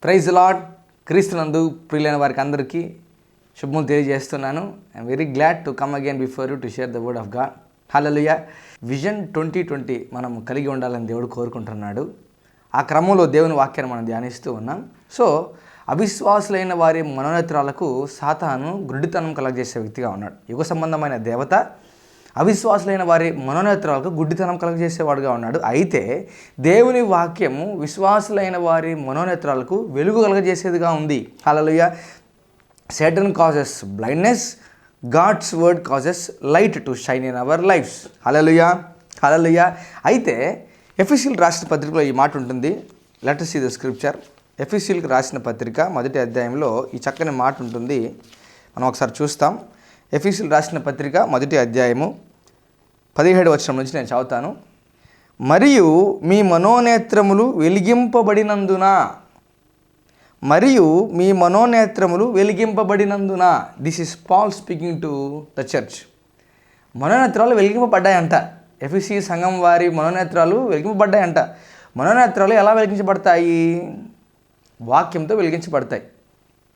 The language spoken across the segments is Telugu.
Praise lord. క్రీస్తునందు ప్రియులైన వారికి అందరికీ శుభములు తెలియజేస్తున్నాను. I'm very glad to come again before you to share the word of God. Hallelujah. Vision 2020 మనం కలిగి ఉండాలని దేవుడు కోరుకుంటున్నాడు. ఆ క్రమంలో దేవుని వాక్యాన్ని మనం ధ్యానిస్తూ ఉన్నాం. సో అవిశ్వాసులైన వారి మనోనేత్రాలకు సాతాను గుడ్డితనం కలగజేసే వ్యక్తిగా ఉన్నాడు. యుగ సంబంధమైన దేవత అవిశ్వాసులైన వారి మనోనేత్రాలకు గుడ్డితనం కలగజేసేవాడుగా ఉన్నాడు. అయితే దేవుని వాక్యము విశ్వాసులైన వారి మనోనేత్రాలకు వెలుగు కలగజేసేదిగా ఉంది. హల్లెలూయా. Satan causes blindness, God's word causes light to shine in our lives. హల్లెలూయా, హల్లెలూయా. అయితే ఎఫెసీయులకు రాసిన పత్రికలో ఈ మాట ఉంటుంది. Let us see the scripture. ఎఫెసీయులకు రాసిన పత్రిక 1వ అధ్యాయంలో ఈ చక్కని మాట ఉంటుంది. మనం ఒకసారి చూస్తాం. ఎఫెసీయులకు రాసిన పత్రిక 1వ అధ్యాయము 17వ వచనం నుంచి నేను చదువుతాను. మరియు మీ మనోనేత్రములు వెలిగింపబడినందున this is Paul speaking to the church. మనోనేత్రాలు వెలిగింపబడ్డాయంట. ఎఫెసీ సంఘం వారి మనోనేత్రాలు వెలిగింపబడ్డాయంట. మనోనేత్రాలు ఎలా వెలిగించబడతాయి? వాక్యంతో వెలిగించబడతాయి.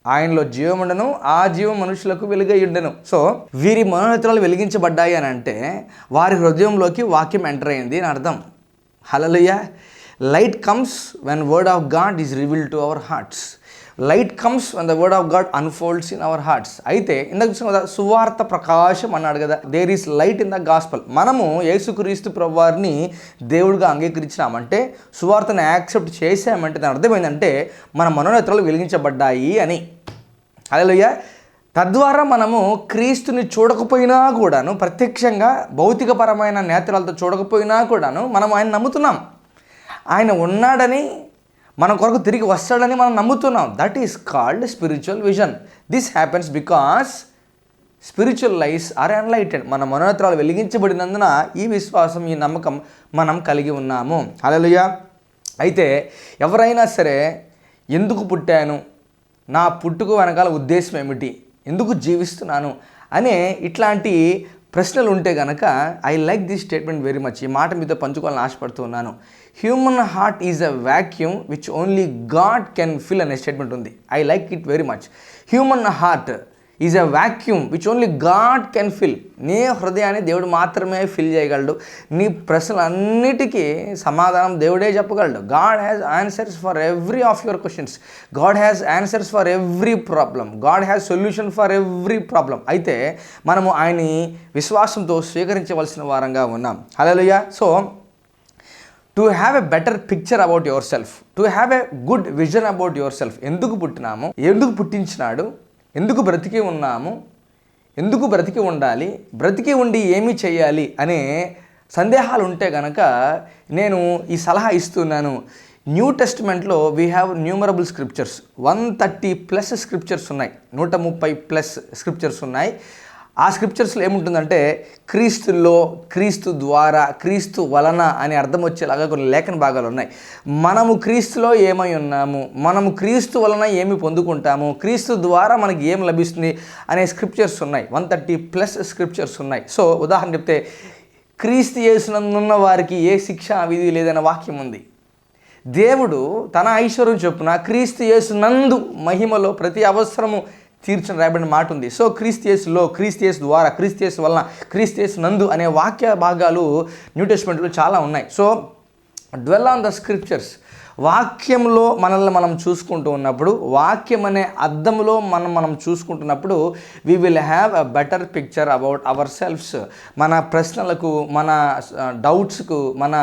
ఆయనలో జీవముండను, ఆ జీవం మనుషులకు వెలుగై ఉండెను. సో వీరి మనోనేత్రాలు వెలిగించబడ్డాయి అని అంటే వారి హృదయంలోకి వాక్యం ఎంటర్ అయింది అని అర్థం. Hallelujah. Light comes when word of God is revealed to our hearts. Light comes when the word of God unfolds in our hearts. అయితే ఇందాక చూసాం కదా, సువార్త ప్రకాశం అన్నాడు కదా, there is light in the gospel. మనము యేసుక్రీస్తు ప్రభువారిని దేవుడిగా అంగీకరించినామంటే, సువార్తను యాక్సెప్ట్ చేసామంటే దాని అర్థం ఏంటంటే మన మనోనేత్రాలు వెలిగించబడ్డాయి అని. హల్లెలూయా. తద్వారా మనము క్రీస్తుని చూడకపోయినా కూడాను, ప్రత్యక్షంగా భౌతికపరమైన నేత్రాలతో చూడకపోయినా కూడాను మనం ఆయన నమ్ముతున్నాం. ఆయన ఉన్నాడని, మన కొరకు తిరిగి వస్తాడని మనం నమ్ముతున్నాం. That is called spiritual vision. This happens because spiritual lights are enlighted. మన మనోనేత్రాలు వెలిగించబడినందున ఈ విశ్వాసం, ఈ నమ్మకం మనం కలిగి ఉన్నాము. హల్లెలూయా. అయితే ఎవరైనా సరే ఎందుకు పుట్టాను, నా పుట్టుక వెనకాల ఉద్దేశం ఏమిటి, ఎందుకు జీవిస్తున్నాను అనే ఇట్లాంటి ప్రశ్నలు ఉంటే కనుక I like this statement very much. ఈ మాట మీతో పంచుకోవాలని ఆశపడుతూ ఉన్నాను. Human heart is a vacuum which only God can fill అనే స్టేట్మెంట్ ఉంది. I like it very much. Human heart is a vacuum which only God can fill. నీ హృదయాన్ని దేవుడు మాత్రమే ఫిల్ చేయగలడు. నీ ప్రశ్నలన్నిటికీ సమాధానం దేవుడే చెప్పగలడు. God has answers for every of your questions. God has answers for every problem. God has solution for every problem. అయితే మనము ఆయన్ని విశ్వాసంతో స్వీకరించవలసిన వారంగా ఉన్నాం. Hallelujah. So to have a better picture about yourself, to have a good vision about yourself. ఎందుకు పుట్టినాము, ఎందుకు పుట్టించినాడు, ఎందుకు బ్రతికి ఉన్నాము, ఎందుకు బ్రతికి ఉండాలి, బ్రతికి ఉండి ఏమి చేయాలి అనే సందేహాలు ఉంటే కనుక నేను ఈ సలహా ఇస్తున్నాను. న్యూ టెస్టిమెంట్లో we have numerable scriptures. 130+ scriptures ఉన్నాయి. 130+ స్క్రిప్చర్స్ ఉన్నాయి. ఆ స్క్రిప్చర్స్లో ఏముంటుందంటే క్రీస్తులో, క్రీస్తు ద్వారా, క్రీస్తు వలన అని అర్థం వచ్చేలాగా కొన్ని లేఖన భాగాలు ఉన్నాయి. మనము క్రీస్తులో ఏమై ఉన్నాము, మనము క్రీస్తు వలన ఏమి పొందుకుంటాము, క్రీస్తు ద్వారా మనకి ఏం లభిస్తుంది అనే స్క్రిప్చర్స్ ఉన్నాయి. 130+ స్క్రిప్చర్స్ ఉన్నాయి. సో ఉదాహరణ చెప్తే, క్రీస్తు యేసునందున్న వారికి ఏ శిక్ష విధి లేదనే వాక్యం ఉంది. దేవుడు తన ఐశ్వర్యం చొప్పున క్రీస్తు యేసునందు మహిమలో ప్రతి అవసరము తీర్చిన రాయబడిన మాట ఉంది. సో క్రీస్తు యేసులో, క్రీస్తు యేసు ద్వారా, క్రీస్తు యేసు వలన, క్రీస్తు యేసు నందు అనే వాక్య భాగాలు న్యూ టెస్టిమెంట్లో చాలా ఉన్నాయి. So dwell on the scriptures. వాక్యంలో మనల్ని మనం చూసుకుంటూ ఉన్నప్పుడు, వాక్యం అనే అద్దంలో మనం చూసుకుంటున్నప్పుడు we will have a better picture about our selfs. మన ప్రశ్నలకు, మన డౌట్స్కు, మన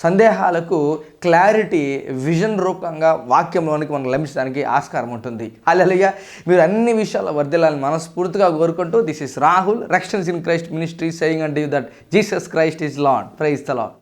సందేహాలకు క్లారిటీ విజన్ రూపంగా వాక్యంలోనికి మనకు లభించడానికి ఆస్కారం ఉంటుంది. హల్లెలూయా. మీరు అన్ని విషయాల్లో వర్ధిల్లాలని మనస్ఫూర్తిగా కోరుకుంటూ, this is Rahul, directions in Christ ministry, saying and you that Jesus Christ is Lord. Praise the lord.